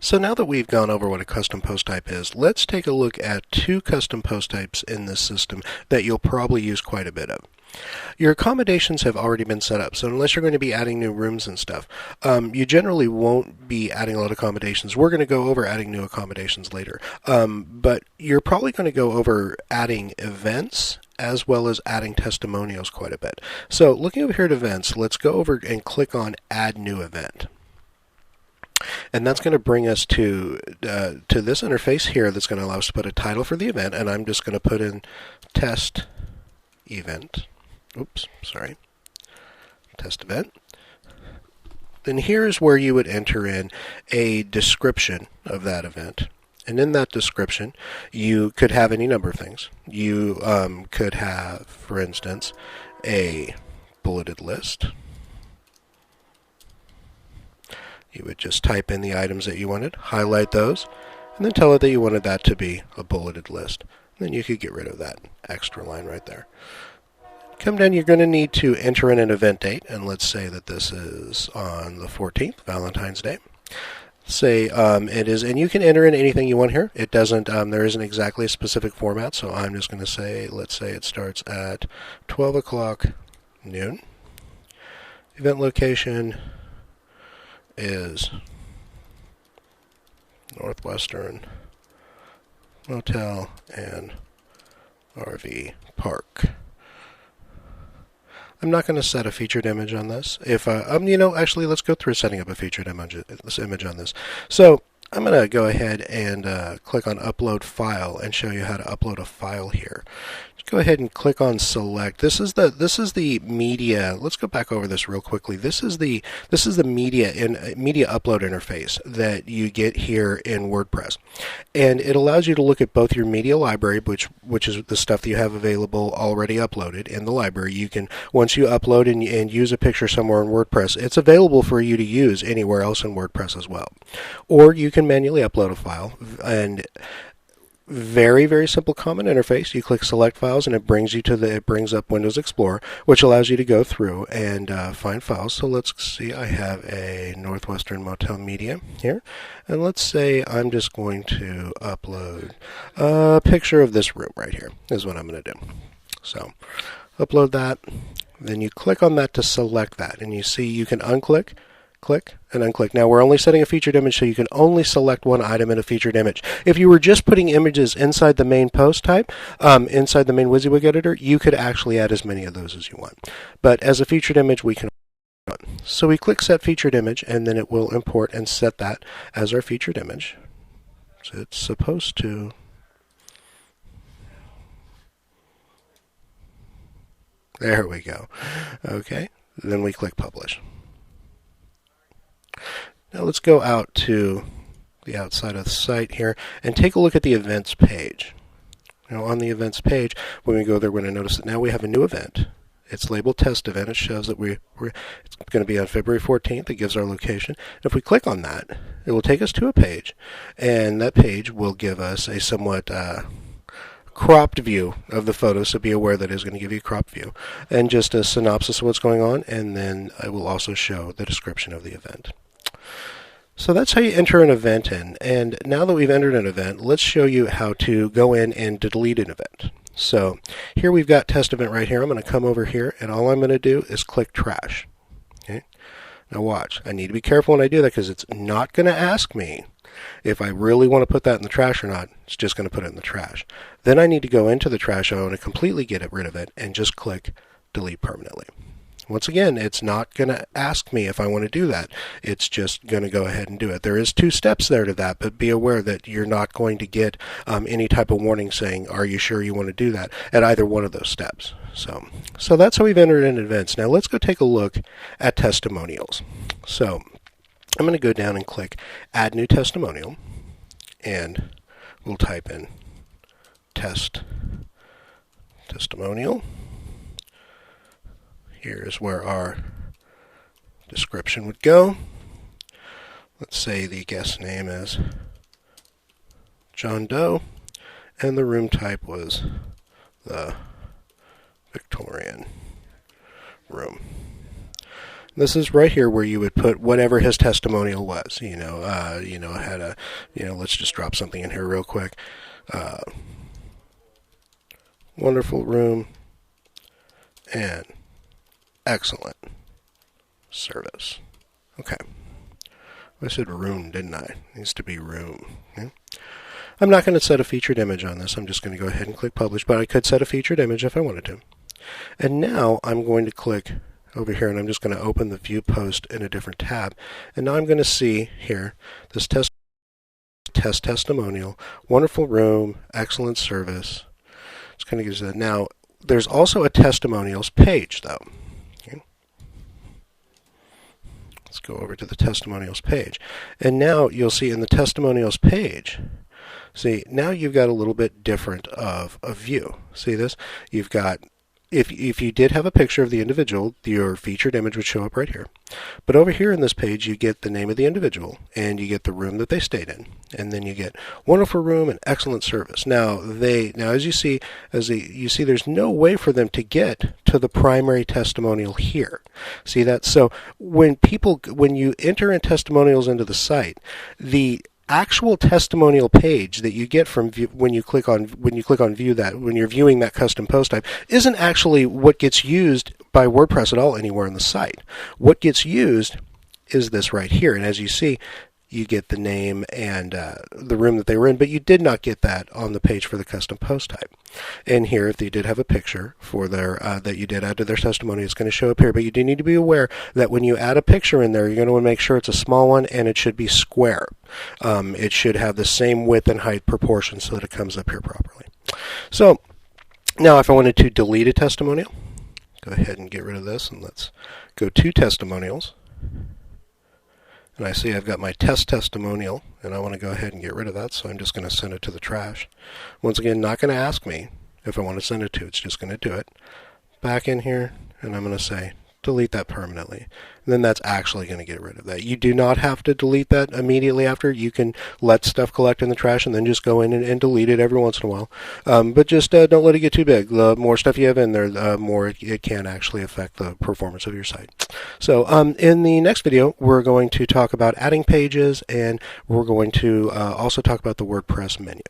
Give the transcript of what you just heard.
So now that we've gone over what a custom post type is, let's take a look at two custom post types in this system that you'll probably use quite a bit of. Your accommodations have already been set up, so unless you're going to be adding new rooms and stuff, you generally won't be adding a lot of accommodations. We're going to go over adding new accommodations later, but you're probably going to go over adding events as well as adding testimonials quite a bit. So looking over here at events, let's go over and click on Add New Event. And that's going to bring us to this interface here that's going to allow us to put a title for the event, and I'm just going to put in test event. Oops, sorry. Test event. Then here's where you would enter in a description of that event. And in that description, you could have any number of things. You could have, for instance, a bulleted list. You would just type in the items that you wanted, highlight those, and then tell it that you wanted that to be a bulleted list. And then you could get rid of that extra line right there. Come down, you're going to need to enter in an event date, and let's say that this is on the 14th, Valentine's Day. Say it is, and you can enter in anything you want here. It doesn't, there isn't exactly a specific format, so I'm just going to say, let's say it starts at 12 o'clock noon. Event location is Northwestern Motel and RV Park. I'm not going to set a featured image on this. If actually, let's go through setting up a featured image on this. So I'm going to go ahead and click on Upload File and show you how to upload a file here. Just go ahead and click on Select. This is the media. Let's go back over this real quickly. This is the media upload interface that you get here in WordPress, and it allows you to look at both your media library, which is the stuff that you have available already uploaded in the library. You can, once you upload and use a picture somewhere in WordPress, it's available for you to use anywhere else in WordPress as well. Or you can manually upload a file, and very, very simple common interface. You click Select Files, and it brings up Windows Explorer, which allows you to go through and find files. So let's see, I have a Northwestern Motel Media here, and let's say I'm just going to upload a picture of this room right here, is what I'm going to do. So upload that, then you click on that to select that, and you see you can unclick, click, and unclick. Now we're only setting a featured image, so you can only select one item in a featured image. If you were just putting images inside the main post type, inside the main WYSIWYG editor, you could actually add as many of those as you want. But as a featured image, we can. So we click Set Featured Image, and then it will import and set that as our featured image. So it's supposed to. There we go. Okay, then we click Publish. Now let's go out to the outside of the site here and take a look at the events page. Now on the events page, when we go there, we're going to notice that now we have a new event. It's labeled Test Event. It shows that it's going to be on February 14th. It gives our location. If we click on that, it will take us to a page, and that page will give us a somewhat cropped view of the photo, so be aware that it's going to give you a cropped view, and just a synopsis of what's going on, and then I will also show the description of the event. So that's how you enter an event in, and now that we've entered an event, let's show you how to go in and delete an event. So here we've got test event right here. I'm going to come over here, and all I'm going to do is click trash. Okay? Now watch, I need to be careful when I do that, because it's not going to ask me if I really want to put that in the trash or not. It's just going to put it in the trash. Then I need to go into the trash. I want to completely get rid of it and just click delete permanently. Once again, it's not going to ask me if I want to do that. It's just going to go ahead and do it. There is 2 steps there to that, but be aware that you're not going to get any type of warning saying, are you sure you want to do that, at either one of those steps. So that's how we've entered in events. Now let's go take a look at testimonials. So I'm going to go down and click Add New Testimonial, and we'll type in testimonial. Here is where our description would go. Let's say the guest name is John Doe, and the room type was the Victorian room. This is right here where you would put whatever his testimonial was. Had a, let's just drop something in here real quick. Wonderful room and excellent service. Okay. I said room, didn't I? It needs to be room. Okay. I'm not going to set a featured image on this. I'm just going to go ahead and click publish, but I could set a featured image if I wanted to. And now I'm going to click over here, and I'm just going to open the view post in a different tab. And now I'm going to see here this test testimonial, wonderful room, excellent service. It's kind of gives that. Now, there's also a testimonials page, though. Okay. Let's go over to the testimonials page. And now you'll see in the testimonials page, see, now you've got a little bit different of a view. See this? You've got, if you did have a picture of the individual, your featured image would show up right here. But over here in this page, you get the name of the individual, and you get the room that they stayed in, and then you get wonderful room and excellent service. Now, as you see, there's no way for them to get to the primary testimonial here. See that? So when you enter in testimonials into the site, the actual testimonial page that you get from when you click on view that, when you're viewing that custom post type, isn't actually what gets used by WordPress at all anywhere on the site. What gets used is this right here, and as you see, you get the name and the room that they were in, but you did not get that on the page for the custom post type. And here, if they did have a picture for their that you did add to their testimony, it's going to show up here. But you do need to be aware that when you add a picture in there, you're going to want to make sure it's a small one and it should be square. It should have the same width and height proportion so that it comes up here properly. So now, if I wanted to delete a testimonial, go ahead and get rid of this, and let's go to testimonials. And I see I've got my test testimonial, and I want to go ahead and get rid of that, so I'm just going to send it to the trash. Once again, not going to ask me if I want to send it to. It's just going to do it. Back in here, and I'm going to say delete that permanently. And then that's actually going to get rid of that. You do not have to delete that immediately after. You can let stuff collect in the trash and then just go in and delete it every once in a while. But just don't let it get too big. The more stuff you have in there, the more it can actually affect the performance of your site. So in the next video, we're going to talk about adding pages, and we're going to also talk about the WordPress menu.